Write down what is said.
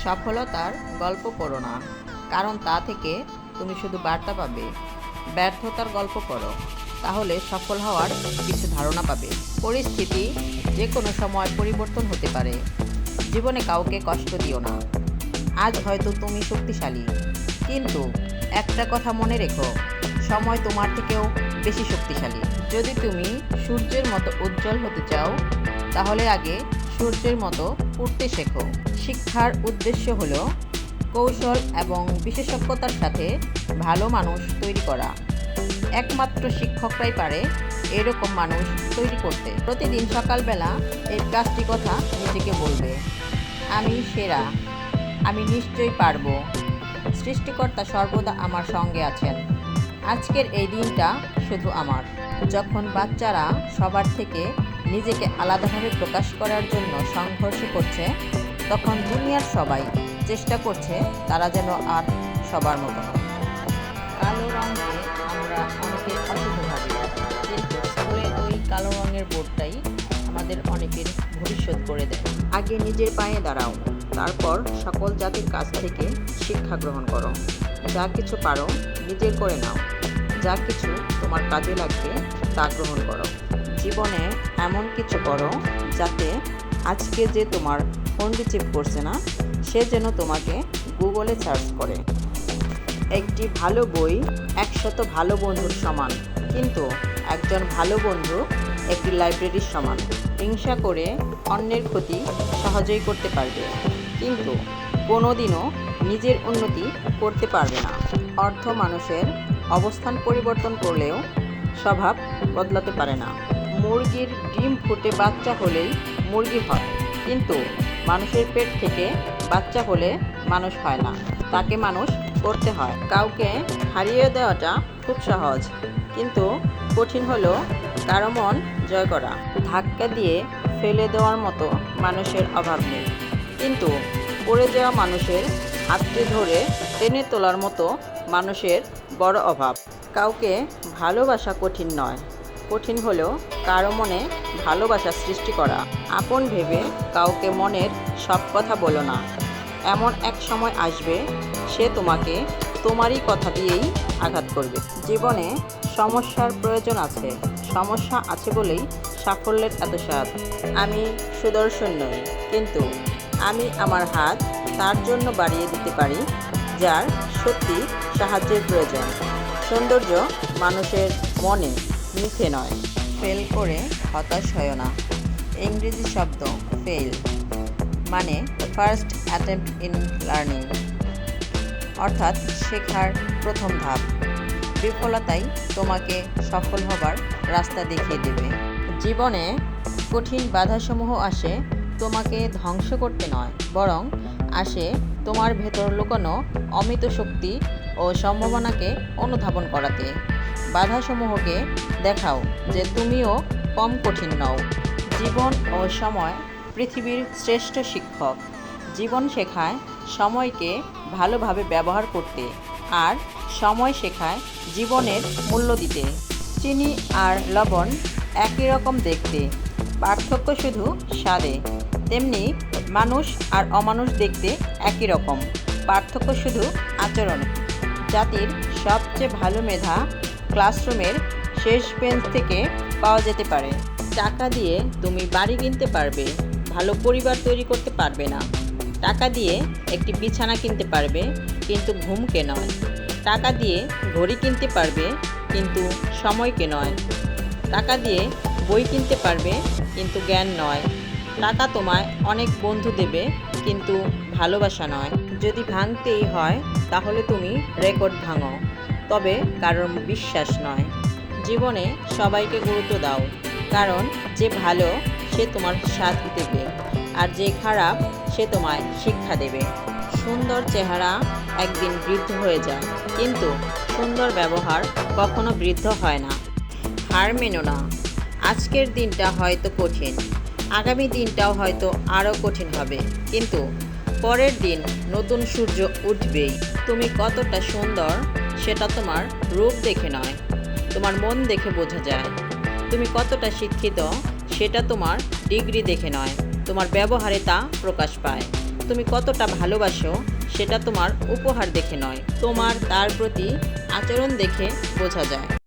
সফলতার গল্প পড়ো না, কারণ তা থেকে তুমি শুধু বার্তা পাবে। ব্যর্থতার গল্প পড়ো, তাহলে সফল হওয়ার কিছু ধারণা পাবে। পরিস্থিতি যে কোনো সময় পরিবর্তন হতে পারে। জীবনে কাউকে কষ্ট দিও না। আজ হয়তো তুমি শক্তিশালী, কিন্তু একটা কথা মনে রেখো, সময় তোমার থেকেও বেশি শক্তিশালী। যদি তুমি সূর্যের মতো উজ্জ্বল হতে চাও, তাহলে আগে সূর্যের মতো উঠতে শেখো। শিক্ষার উদ্দেশ্য হলো কৌশল এবং বিশেষজ্ঞতার সাথে ভালো মানুষ তৈরি করা। একমাত্র শিক্ষকরাই পারে এরকম মানুষ তৈরি করতে। প্রতিদিন সকালবেলা এই 5টি কথা নিজেকে বলবে। আমি সেরা, আমি নিশ্চয়ই পারবো, সৃষ্টিকর্তা সর্বদা আমার সঙ্গে আছেন, আজকের এই দিনটা শুধু আমার। যখন বাচ্চারা সবার থেকে নিজেকে আলাদাভাবে প্রকাশ করার জন্য সংঘর্ষ করছে, তখন দুনিয়ার সবাই চেষ্টা করছে তারা যেন আর সবার মতো হয়। কালো রঙকে আমরা অনেকে অশুভ ভাবি, কিন্তু স্কুলের ওই কালো রঙের বোর্ডটাই আমাদের অনেকের ভবিষ্যৎ করে দেয়। আগে নিজের পায়ে দাঁড়াও, তারপর সকল জাতির কাছ থেকে শিক্ষা গ্রহণ করো। যা কিছু পারো নিজের করে নাও, যা কিছু তোমার কাজে লাগবে তা গ্রহণ করো। জীবনে এমন কিছু করো যাতে আজকে যে তোমার ফোন রিসিভ করছে না, সে যেন তোমাকে গুগলে সার্চ করে। একটি ভালো বই 100 ভালো বন্ধুর সমান, কিন্তু একজন ভালো বন্ধু একটি লাইব্রেরির সমান। হিংসা করে অন্যের ক্ষতি সহজেই করতে পারবে, কিন্তু কোনোদিনও নিজের উন্নতি করতে পারবে না। অর্থ মানুষের অবস্থান পরিবর্তন করলেও স্বভাব বদলাতে পারে না। মুরগির ডিম ফুটে বাচ্চা হলেই মুরগি হয়, কিন্তু মানুষের পেট থেকে বাচ্চা হলে মানুষ হয় না, তাকে মানুষ করতে হয়। কাউকে হারিয়ে দেওয়াটা খুব সহজ, কিন্তু কঠিন হলো কারো মন জয় করা। ধাক্কা দিয়ে ফেলে দেওয়ার মতো মানুষের অভাব নেই, কিন্তু পড়ে যাওয়া মানুষের হাতটি ধরে টেনে তোলার মতো মানুষের বড় অভাব। কাউকে ভালোবাসা কঠিন নয়, কঠিন হলো কারো মনে ভালোবাসা সৃষ্টি করা। আপন ভেবে কাউকে মনের সব কথা বলো না, এমন এক সময় আসবে সে তোমাকে তোমারই কথা দিয়েই আঘাত করবে। জীবনে সমস্যার প্রয়োজন আছে, সমস্যা আছে বলেই সাফল্যের এত স্বাদ। আমি সুদর্শন নই, কিন্তু আমি আমার হাত তার জন্য বাড়িয়ে দিতে পারি যার সত্যি সাহায্যের প্রয়োজন। সৌন্দর্য মানুষের মনে, মুখে নয়। ফেল করে হতাশ হয় না। ইংরেজি শব্দ ফেল মানে ফার্স্ট অ্যাটেম্প্ট ইন লার্নিং, অর্থাৎ শেখার প্রথম ধাপ। বিফলতাই তোমাকে সফল হবার রাস্তা দেখিয়ে দেবে। জীবনে কঠিন বাধাসমূহ আসে তোমাকে ধ্বংস করতে নয়, বরং আসে তোমার ভেতর লুকানো অমিত শক্তি ও সম্ভাবনাকে অনুধাবন করাতে। বাধাসমূহকে দেখাও যে তুমিও কম কঠিন নও। জীবন ও সময় পৃথিবীর শ্রেষ্ঠ শিক্ষক। জীবন শেখায় সময়কে ভালোভাবে ব্যবহার করতে, আর সময় শেখায় জীবনের মূল্য দিতে। চিনি আর লবণ একই রকম দেখতে, পার্থক্য শুধু স্বাদে। তেমনি মানুষ আর অমানুষ দেখতে একই রকম, পার্থক্য শুধু আচরণে। জাতির সবচেয়ে ভালো মেধা ক্লাসরুমের শেষ বেঞ্চ থেকে পাওয়া যেতে পারে। টাকা দিয়ে তুমি বাড়ি কিনতে পারবে, ভালো পরিবার তৈরি করতে পারবে না। টাকা দিয়ে একটি বিছানা কিনতে পারবে, কিন্তু ঘুমকে নয়। টাকা দিয়ে ঘড়ি কিনতে পারবে, কিন্তু সময়কে নয়। টাকা দিয়ে বই কিনতে পারবে, কিন্তু জ্ঞান নয়। টাকা তোমায় অনেক বন্ধু দেবে, কিন্তু ভালোবাসা নয়। যদি ভাঙতেই হয় তাহলে তুমি রেকর্ড ভাঙো, তবে কারোর বিশ্বাস নয়। জীবনে সবাইকে গুরুত্ব দাও, কারণ যে ভালো সে তোমার সাথ দেবে, আর যে খারাপ সে তোমায় শিক্ষা দেবে। সুন্দর চেহারা একদিন বৃদ্ধ হয়ে যায়, কিন্তু সুন্দর ব্যবহার কখনো বৃদ্ধ হয় না। হার মেনো না। আজকের দিনটা হয়তো কঠিন, আগামী দিনটাও হয়তো আরও কঠিন হবে, কিন্তু পরের দিন নতুন সূর্য উঠবেই। তুমি কতটা সুন্দর সেটা তোমার রূপ দেখে নয়, তোমার মন দেখে বোঝা যায়। তুমি কতটা শিক্ষিত সেটা তোমার ডিগ্রি দেখে নয়, তোমার ব্যবহারে তা প্রকাশ পায়। তুমি কতটা ভালোবাসো সেটা তোমার উপহার দেখে নয়, তোমার তার প্রতি আচরণ দেখে বোঝা যায়।